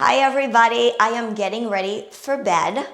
Hi everybody, I am getting ready for bed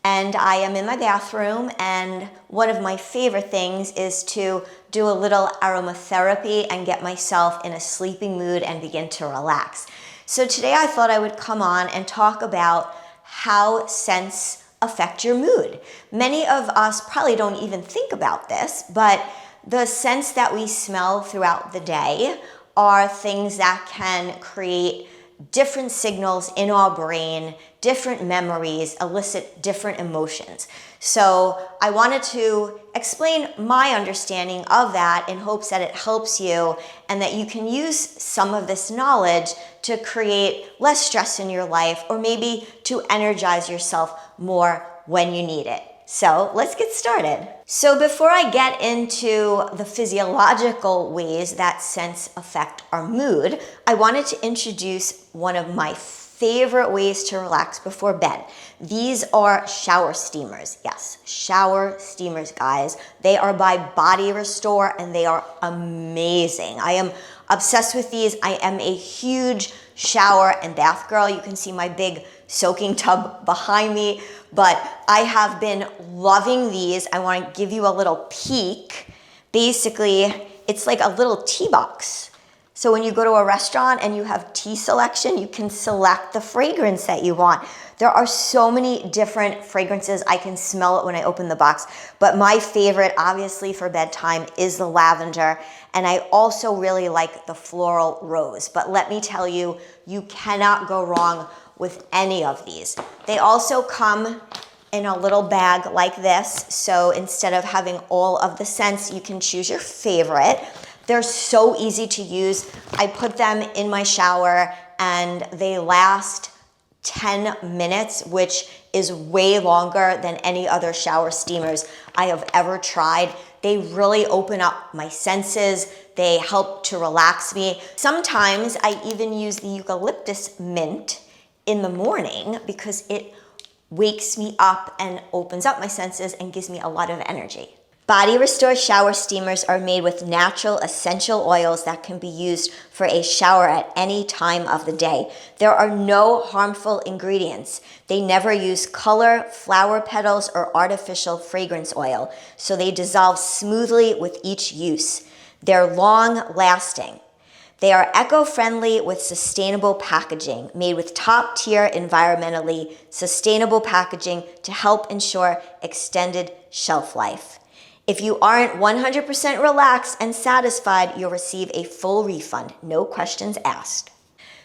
and I am in my bathroom, and one of my favorite things is to do a little aromatherapy and get myself in a sleeping mood and begin to relax. So today I thought I would come on and talk about how scents affect your mood. Many of us probably don't even think about this, but the scents that we smell throughout the day are things that can create different signals in our brain, different memories, elicit different emotions. So I wanted to explain my understanding of that in hopes that it helps you and that you can use some of this knowledge to create less stress in your life, or maybe to energize yourself more when you need it. So let's get started. So before I get into the physiological ways that scents affect our mood, I wanted to introduce one of my favorite ways to relax before bed. These are shower steamers. Yes, shower steamers, guys. They are by Body Restore and they are amazing. I am obsessed with these. I am a huge shower and bath girl. You can see my big soaking tub behind me, but I have been loving these. I want to give you a little peek. Basically, it's like a little tea box. So when you go to a restaurant and you have tea selection, you can select the fragrance that you want. There are so many different fragrances. I can smell it when I open the box, but my favorite, obviously for bedtime, is the lavender. And I also really like the floral rose. But let me tell you, you cannot go wrong with any of these. They also come in a little bag like this. So instead of having all of the scents, you can choose your favorite. They're so easy to use. I put them in my shower and they last 10 minutes, which is way longer than any other shower steamers I have ever tried. They really open up my senses. They help to relax me. Sometimes I even use the eucalyptus mint in the morning because it wakes me up and opens up my senses and gives me a lot of energy. Body Restore shower steamers are made with natural essential oils that can be used for a shower at any time of the day. There are no harmful ingredients. They never use color, flower petals, or artificial fragrance oil, so they dissolve smoothly with each use. They're long-lasting. They are eco-friendly with sustainable packaging, made with top-tier environmentally sustainable packaging to help ensure extended shelf life. If you aren't 100% relaxed and satisfied, you'll receive a full refund, no questions asked.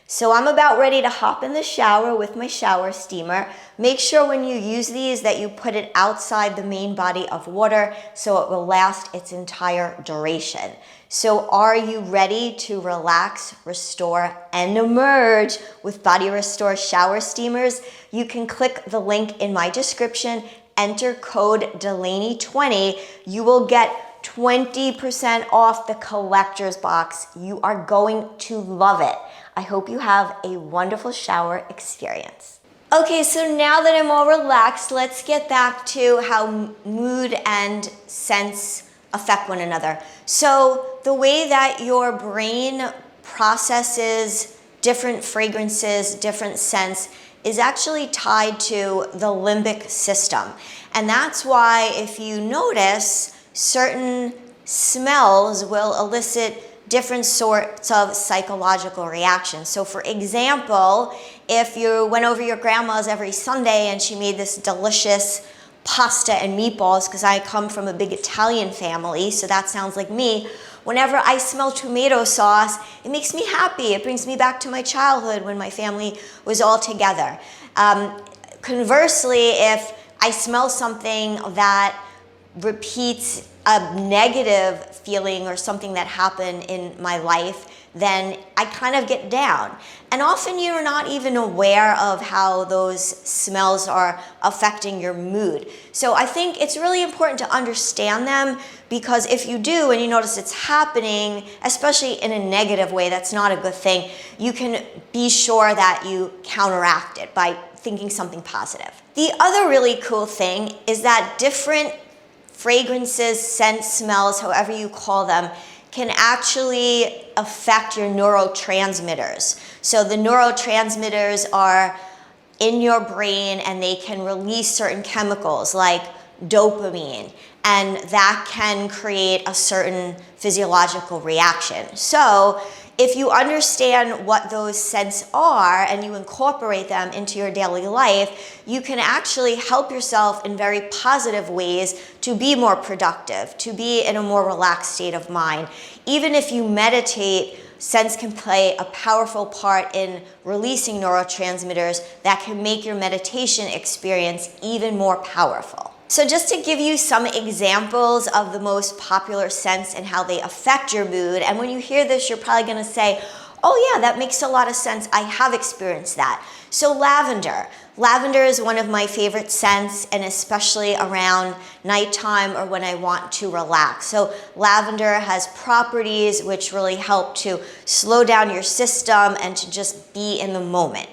So I'm about ready to hop in the shower with my shower steamer. Make sure when you use these that you put it outside the main body of water so it will last its entire duration. So are you ready to relax, restore, and emerge with Body Restore shower steamers? You can click the link in my description, enter code Delaney20. You will get 20% off the collector's box. You are going to love it. I hope you have a wonderful shower experience. Okay, so now that I'm all relaxed, let's get back to how mood and scents affect one another. So the way that your brain processes different fragrances, different scents, is actually tied to the limbic system. And that's why if you notice, certain smells will elicit different sorts of psychological reactions. So for example, if you went over your grandma's every Sunday and she made this delicious pasta and meatballs, because I come from a big Italian family, so that sounds like me. Whenever I smell tomato sauce, it makes me happy. It brings me back to my childhood when my family was all together. Conversely, if I smell something that repeats a negative feeling or something that happened in my life, then I kind of get down. And often you're not even aware of how those smells are affecting your mood. So I think it's really important to understand them, because if you do and you notice it's happening, especially in a negative way, that's not a good thing, you can be sure that you counteract it by thinking something positive. The other really cool thing is that different fragrances, scents, smells, however you call them, can actually affect your neurotransmitters. So the neurotransmitters are in your brain and they can release certain chemicals like dopamine, and that can create a certain physiological reaction. So if you understand what those scents are and you incorporate them into your daily life, you can actually help yourself in very positive ways to be more productive, to be in a more relaxed state of mind. Even if you meditate, scents can play a powerful part in releasing neurotransmitters that can make your meditation experience even more powerful. So just to give you some examples of the most popular scents and how they affect your mood, and when you hear this, you're probably gonna say, oh yeah, that makes a lot of sense. I have experienced that. So lavender. Lavender is one of my favorite scents, and especially around nighttime or when I want to relax. So lavender has properties which really help to slow down your system and to just be in the moment.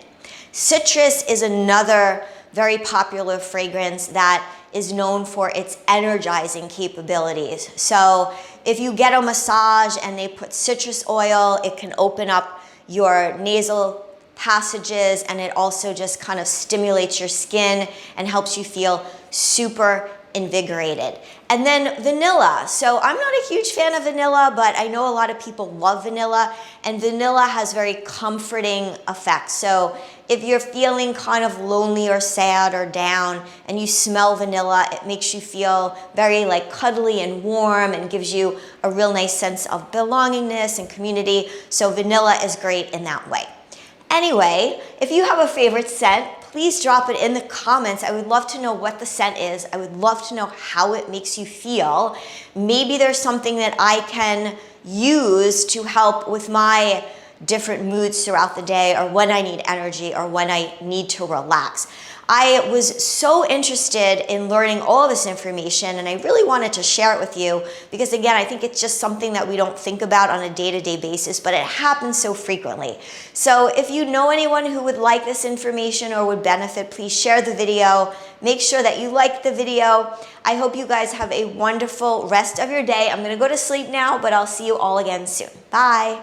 Citrus is another very popular fragrance that is known for its energizing capabilities. So if you get a massage and they put citrus oil, it can open up your nasal passages, and it also just kind of stimulates your skin and helps you feel super invigorated. And then vanilla. So I'm not a huge fan of vanilla, but I know a lot of people love vanilla, and vanilla has very comforting effects. So if you're feeling kind of lonely or sad or down and you smell vanilla, it makes you feel very like cuddly and warm and gives you a real nice sense of belongingness and community. So vanilla is great in that way. Anyway, if you have a favorite scent, please drop it in the comments. I would love to know what the scent is. I would love to know how it makes you feel. Maybe there's something that I can use to help with my different moods throughout the day, or when I need energy, or when I need to relax. I was so interested in learning all this information, and I really wanted to share it with you because, again, I think it's just something that we don't think about on a day-to-day basis, but it happens so frequently. So if you know anyone who would like this information or would benefit, please share the video. Make sure that you like the video. I hope you guys have a wonderful rest of your day. I'm gonna go to sleep now, but I'll see you all again soon. Bye.